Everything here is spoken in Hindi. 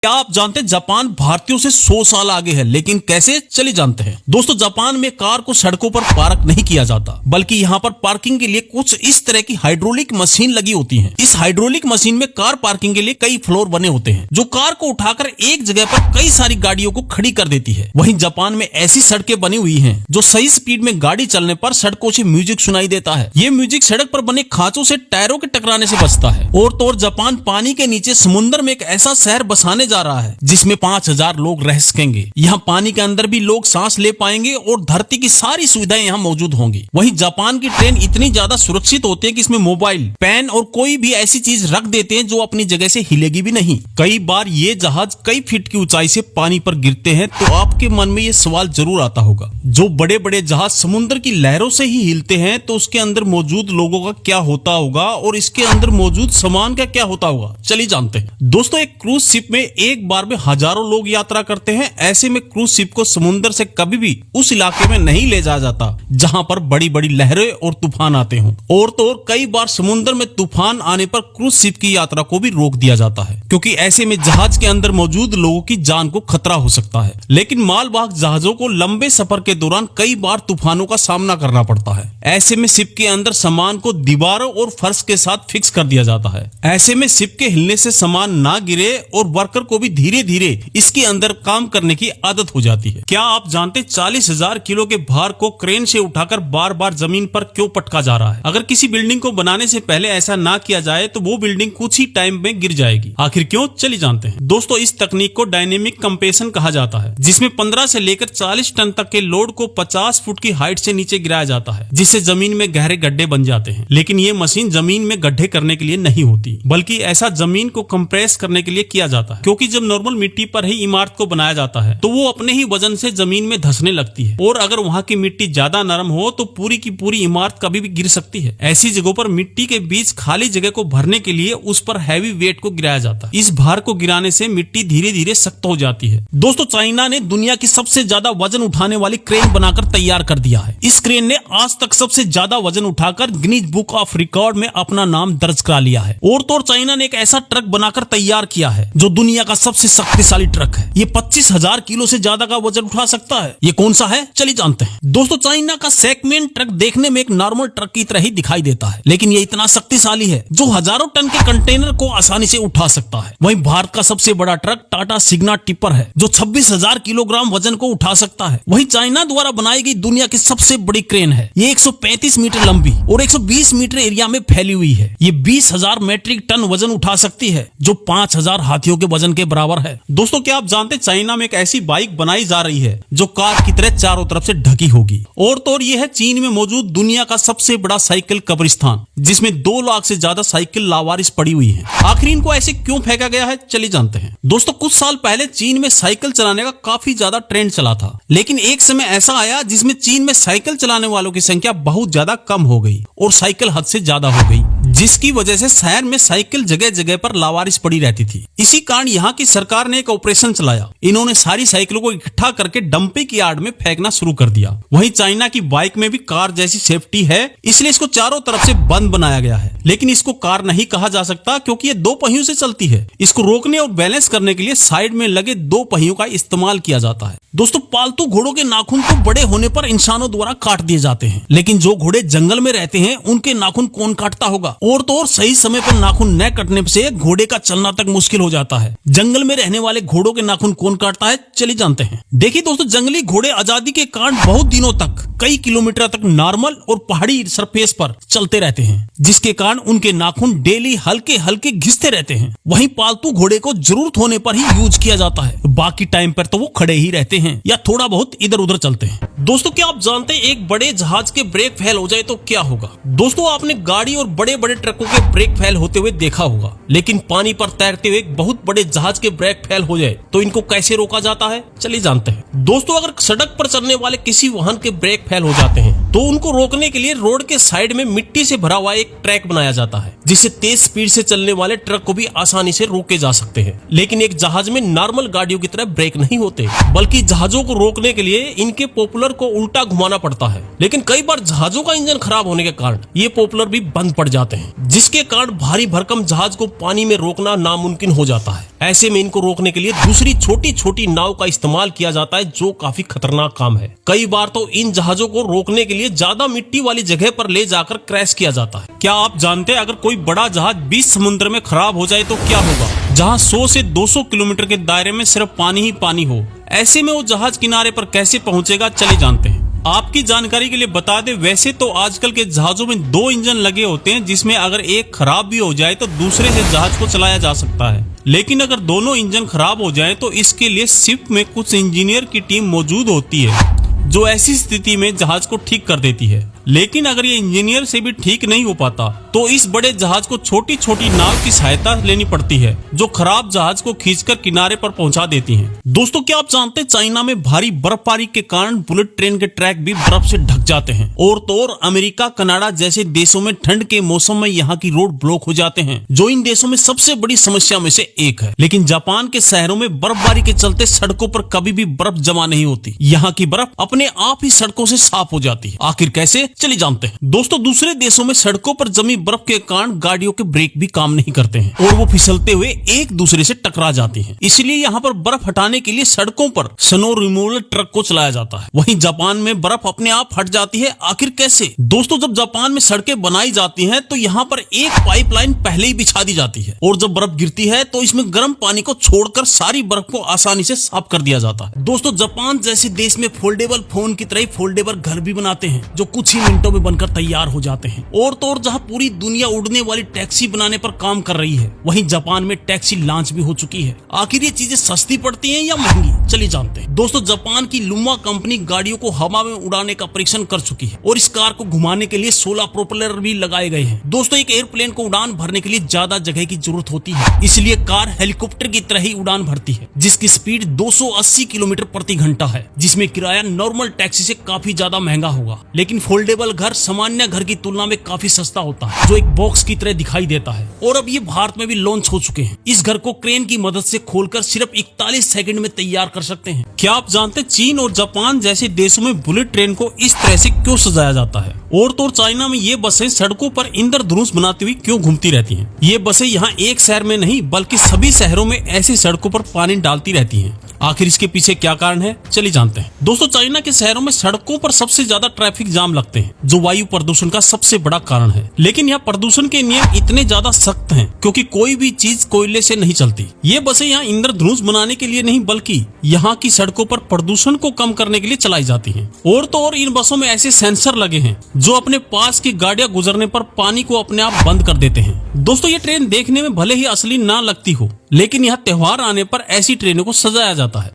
क्या आप जानते हैं जापान भारतीयों से 100 साल आगे है, लेकिन कैसे, चलिए जानते हैं। दोस्तों, जापान में कार को सड़कों पर पार्क नहीं किया जाता, बल्कि यहाँ पर पार्किंग के लिए कुछ इस तरह की हाइड्रोलिक मशीन लगी होती हैं। इस हाइड्रोलिक मशीन में कार पार्किंग के लिए कई फ्लोर बने होते हैं, जो कार को उठाकर एक जगह पर कई सारी गाड़ियों को खड़ी कर देती है। वहीं जापान में ऐसी सड़कें बनी हुई हैं, जो सही स्पीड में गाड़ी चलने पर सड़कों से म्यूजिक सुनाई देता है। ये म्यूजिक सड़क पर बने खांचों से टायरों के टकराने से बचता है। और तो और जापान पानी के नीचे समुद्र में एक ऐसा शहर बसाने जा रहा है, जिसमें 5000 लोग रह सकेंगे। यहाँ पानी के अंदर भी लोग सांस ले पाएंगे और धरती की सारी सुविधाएं यहाँ मौजूद होंगी। वहीं जापान की ट्रेन इतनी ज्यादा सुरक्षित होती है कि इसमें मोबाइल, पेन और कोई भी ऐसी चीज रख देते हैं जो अपनी जगह से हिलेगी भी नहीं। कई बार ये जहाज कई फीट की ऊंचाई से पानी पर गिरते हैं, तो आपके मन में ये सवाल जरूर आता होगा, जो बड़े बड़े जहाज समुद्र की लहरों से ही हिलते हैं, तो उसके अंदर मौजूद लोगों का क्या होता होगा और इसके अंदर मौजूद सामान का क्या होता होगा, चलिए जानते हैं। दोस्तों, एक क्रूज शिप में एक बार में हजारों लोग यात्रा करते हैं। ऐसे में क्रूज शिप को समुद्र से कभी भी उस इलाके में नहीं ले जाया जाता जहां पर बड़ी बड़ी लहरें और तूफान आते हों। और तो और कई बार समुद्र में तूफान आने पर क्रूज शिप की यात्रा को भी रोक दिया जाता है, क्योंकि ऐसे में जहाज के अंदर मौजूद लोगों की जान को खतरा हो सकता है। लेकिन मालवाहक जहाजों को लंबे सफर के दौरान कई बार तूफानों का सामना करना पड़ता है। ऐसे में शिप के अंदर सामान को दीवारों और फर्श के साथ फिक्स कर दिया जाता है। ऐसे में शिप के हिलने से सामान ना गिरे और वर्कर को भी धीरे धीरे इसके अंदर काम करने की आदत हो जाती है। क्या आप जानते 40,000 किलो के भार को क्रेन से उठाकर बार बार जमीन पर क्यों पटका जा रहा है? अगर किसी बिल्डिंग को बनाने से पहले ऐसा ना किया जाए तो वो बिल्डिंग कुछ ही टाइम में गिर जाएगी। आखिर क्यों, चलिए जानते हैं। दोस्तों, इस तकनीक को डायनेमिक कंप्रेशन कहा जाता है, जिसमें 15 से लेकर 40 टन तक के लोड को 50 फुट की हाइट से नीचे गिराया जाता है, जिससे जमीन में गहरे गड्ढे बन जाते हैं। लेकिन ये मशीन जमीन में गड्ढे करने के लिए नहीं होती, बल्कि ऐसा जमीन को कंप्रेस करने के लिए किया जाता है। क्योंकि जब नॉर्मल मिट्टी पर ही इमारत को बनाया जाता है, तो वो अपने ही वजन से जमीन में धंसने लगती है, और अगर वहाँ की मिट्टी ज्यादा नरम हो तो पूरी की पूरी इमारत कभी भी गिर सकती है। ऐसी जगहों पर मिट्टी के बीच खाली जगह को भरने के लिए उस पर हैवी वेट को गिराया जाता है। इस भार को गिराने से मिट्टी धीरे धीरे सख्त हो जाती है। दोस्तों, चाइना ने दुनिया की सबसे ज्यादा वजन उठाने वाली क्रेन बनाकर तैयार कर दिया है। इस क्रेन ने आज तक सबसे ज्यादा वजन उठाकर गिनीज बुक ऑफ रिकॉर्ड में अपना नाम दर्ज करा लिया है। और तो और चाइना ने एक ऐसा ट्रक बनाकर तैयार किया है जो दुनिया का सबसे शक्तिशाली ट्रक है। ये 25,000 किलो से ज्यादा का वजन उठा सकता है। ये कौन सा है, चलिए जानते हैं। दोस्तों, चाइना का सेगमेंट ट्रक देखने में एक नॉर्मल ट्रक की तरह ही दिखाई देता है, लेकिन ये इतना शक्तिशाली है जो हजारों टन के कंटेनर को आसानी से उठा सकता है। वहीं भारत का सबसे बड़ा ट्रक टाटा सिग्ना टिपर है, जो 26,000 किलोग्राम वजन को उठा सकता है। वहीं चाइना द्वारा बनाई गई दुनिया की सबसे बड़ी क्रेन है। ये 135 मीटर लंबी और 120 मीटर एरिया में फैली हुई है। ये 20,000 मेट्रिक टन वजन उठा सकती है, जो 5,000 हाथियों के वजन के बराबर है। दोस्तों, क्या आप जानते हैं चाइना में एक ऐसी बाइक बनाई जा रही है जो कार की तरह चारों तरफ से ढकी होगी। और तो और ये है चीन में मौजूद दुनिया का सबसे बड़ा साइकिल कब्रिस्तान, जिसमें 2 लाख से ज्यादा साइकिल लावारिस पड़ी हुई है। आखिर इनको ऐसे क्यों फेंका गया है, चलिए जानते हैं। दोस्तों, कुछ साल पहले चीन में साइकिल चलाने का काफी ज्यादा ट्रेंड चला था, लेकिन एक समय ऐसा आया जिसमें चीन में साइकिल चलाने वालों की संख्या बहुत ज्यादा कम हो गई और साइकिल हद से ज्यादा हो गई, जिसकी वजह से शहर में साइकिल जगह जगह पर लावारिस पड़ी रहती थी। इसी कारण यहाँ की सरकार ने एक ऑपरेशन चलाया। इन्होंने सारी साइकिलों को इकट्ठा करके डंपिंग यार्ड में फेंकना शुरू कर दिया। वहीं चाइना की बाइक में भी कार जैसी सेफ्टी है, इसलिए इसको चारों तरफ से बंद बनाया गया है। लेकिन इसको कार नहीं कहा जा सकता, क्योंकि ये 2 पहियों से चलती है। इसको रोकने और बैलेंस करने के लिए साइड में लगे 2 पहियों का इस्तेमाल किया जाता है। दोस्तों, पालतू घोड़ों के नाखून तो बड़े होने पर इंसानों द्वारा काट दिए जाते हैं, लेकिन जो घोड़े जंगल में रहते हैं उनके नाखून कौन काटता होगा? और तो और सही समय पर नाखून न कटने से घोड़े का चलना तक मुश्किल हो जाता है। जंगल में रहने वाले घोड़ों के नाखून कौन काटता है, चलिए जानते हैं। देखिए दोस्तों, जंगली घोड़े आजादी के कारण बहुत दिनों तक कई किलोमीटर तक नॉर्मल और पहाड़ी सरफेस पर चलते रहते हैं, जिसके कारण उनके नाखून डेली हल्के हल्के घिसते रहते हैं। वहीं पालतू घोड़े को जरूरत होने पर ही यूज किया जाता है, बाकी टाइम पर तो वो खड़े ही रहते हैं या थोड़ा बहुत इधर उधर चलते हैं। दोस्तों, क्या आप जानते हैं एक बड़े जहाज के ब्रेक फेल हो जाए तो क्या होगा? दोस्तों, आपने गाड़ी और बड़े बड़े ट्रकों के ब्रेक फेल होते हुए देखा होगा, लेकिन पानी पर तैरते हुए एक बहुत बड़े जहाज के ब्रेक फेल हो जाए तो इनको कैसे रोका जाता है, चलिए जानते हैं। दोस्तों, अगर सड़क पर चलने वाले किसी वाहन के ब्रेक फेल हो जाते हैं तो उनको रोकने के लिए रोड के साइड में मिट्टी से भरा हुआ एक ट्रैक बनाया जाता है, जिससे तेज स्पीड से चलने वाले ट्रक को भी आसानी से रोके जा सकते हैं। लेकिन एक जहाज में नॉर्मल गाड़ियों की तरह ब्रेक नहीं होते, बल्कि जहाजों को रोकने के लिए इनके पॉपुलर को उल्टा घुमाना पड़ता है। लेकिन कई बार जहाजों का इंजन खराब होने के कारण ये पॉपुलर भी बंद पड़ जाते हैं, जिसके कारण भारी भरकम जहाज को पानी में रोकना नामुमकिन हो जाता है। ऐसे में इनको रोकने के लिए दूसरी छोटी छोटी नाव का इस्तेमाल किया जाता है, जो काफी खतरनाक काम है। कई बार तो इन जहाजों को रोकने के लिए ज्यादा मिट्टी वाली जगह पर ले जाकर क्रैश किया जाता है। क्या आप जानते हैं अगर कोई बड़ा जहाज 20 समुद्र में खराब हो जाए तो क्या होगा, जहां 100 से 200 किलोमीटर के दायरे में सिर्फ पानी ही पानी हो। ऐसे में वो जहाज किनारे पर कैसे पहुंचेगा, चले जानते हैं। आपकी जानकारी के लिए बता दें, वैसे तो आजकल के जहाजों में 2 इंजन लगे होते हैं, जिसमें अगर एक खराब भी हो जाए तो दूसरे से जहाज को चलाया जा सकता है। लेकिन अगर दोनों इंजन खराब हो जाए तो इसके लिए शिप में कुछ इंजीनियर की टीम मौजूद होती है, जो ऐसी स्थिति में जहाज को ठीक कर देती है। लेकिन अगर ये इंजीनियर से भी ठीक नहीं हो पाता तो इस बड़े जहाज को छोटी छोटी नाव की सहायता लेनी पड़ती है, जो खराब जहाज को खींचकर किनारे पर पहुंचा देती हैं। दोस्तों, क्या आप जानते हैं चाइना में भारी बर्फबारी के कारण बुलेट ट्रेन के ट्रैक भी बर्फ से ढक जाते हैं। और तो और अमेरिका, कनाडा जैसे देशों में ठंड के मौसम में यहाँ की रोड ब्लॉक हो जाते हैं, जो इन देशों में सबसे बड़ी समस्या में से एक है। लेकिन जापान के शहरों में बर्फबारी के चलते सड़कों पर कभी भी बर्फ जमा नहीं होती। यहाँ की बर्फ अपने आप ही सड़कों से साफ हो जाती है। आखिर कैसे, चलिए जानते हैं। दोस्तों, दूसरे देशों में सड़कों पर जमी बर्फ के कारण गाड़ियों के ब्रेक भी काम नहीं करते हैं और वो फिसलते हुए एक दूसरे से टकरा जाती हैं। इसलिए यहाँ पर बर्फ हटाने के लिए सड़कों पर स्नो रिमूवल ट्रक को चलाया जाता है। वहीं जापान में बर्फ अपने आप हट जाती है। आखिर कैसे? दोस्तों, जब जापान में सड़कें बनाई जाती हैं तो यहाँ पर एक पाइपलाइन पहले ही बिछा दी जाती है और जब बर्फ गिरती है तो इसमें गर्म पानी को छोड़कर सारी बर्फ को आसानी से साफ कर दिया जाता है। दोस्तों, जापान जैसे देश में फोल्डेबल फोन की तरह ही फोल्डेबल घर भी बनाते हैं, जो कुछ ही मिनटों में बनकर तैयार हो जाते हैं। और तो और जहाँ पूरी दुनिया उड़ने वाली टैक्सी बनाने पर काम कर रही है, वहीं जापान में टैक्सी लॉन्च भी हो चुकी है। आखिर ये चीजें सस्ती पड़ती हैं या महंगी, चलिए जानते हैं। दोस्तों, जापान की लुमा कंपनी गाड़ियों को हवा में उड़ाने का परीक्षण कर चुकी है और इस कार को घुमाने के लिए 16 प्रोपेलर भी लगाए गए हैं। दोस्तों, एक एयरप्लेन को उड़ान भरने के लिए ज्यादा जगह की जरूरत होती है, इसलिए कार हेलीकॉप्टर की तरह ही उड़ान भरती है, जिसकी स्पीड 280 किलोमीटर प्रति घंटा है, जिसमें किराया नॉर्मल टैक्सी से काफी ज्यादा महंगा होगा। लेकिन फोल्डेबल घर सामान्य घर की तुलना में काफी सस्ता होता है, जो एक बॉक्स की तरह दिखाई देता है। और अब ये भारत में भी लॉन्च हो चुके हैं। इस घर को क्रेन की मदद से खोलकर सिर्फ 41 सेकंड में तैयार कर सकते हैं। क्या आप जानते हैं चीन और जापान जैसे देशों में बुलेट ट्रेन को इस तरह से क्यों सजाया जाता है? और तो चाइना में ये बसें सड़कों पर इंद्रधनुष बनाती हुई क्यों घूमती रहती हैं? ये बसें यहाँ एक शहर में नहीं बल्कि सभी शहरों में ऐसी सड़कों पर पानी डालती रहती हैं। आखिर इसके पीछे क्या कारण है, चलिए जानते हैं। दोस्तों, चाइना के शहरों में सड़कों पर सबसे ज्यादा ट्रैफिक जाम लगते हैं, जो वायु प्रदूषण का सबसे बड़ा कारण है। लेकिन यहाँ प्रदूषण के नियम इतने ज्यादा सख्त हैं क्योंकि कोई भी चीज कोयले से नहीं चलती। ये बसें यहाँ इंद्रधनुष बनाने के लिए नहीं बल्कि यहाँ की सड़कों पर प्रदूषण को कम करने के लिए चलाई जाती हैं। और तो और इन बसों में ऐसे सेंसर लगे हैं जो अपने पास की गाड़ियां गुजरने पर पानी को अपने आप बंद कर देते हैं। दोस्तों, ये ट्रेन देखने में भले ही असली ना लगती हो, लेकिन यहाँ त्योहार आने पर ऐसी ट्रेनों को सजाया जाता है।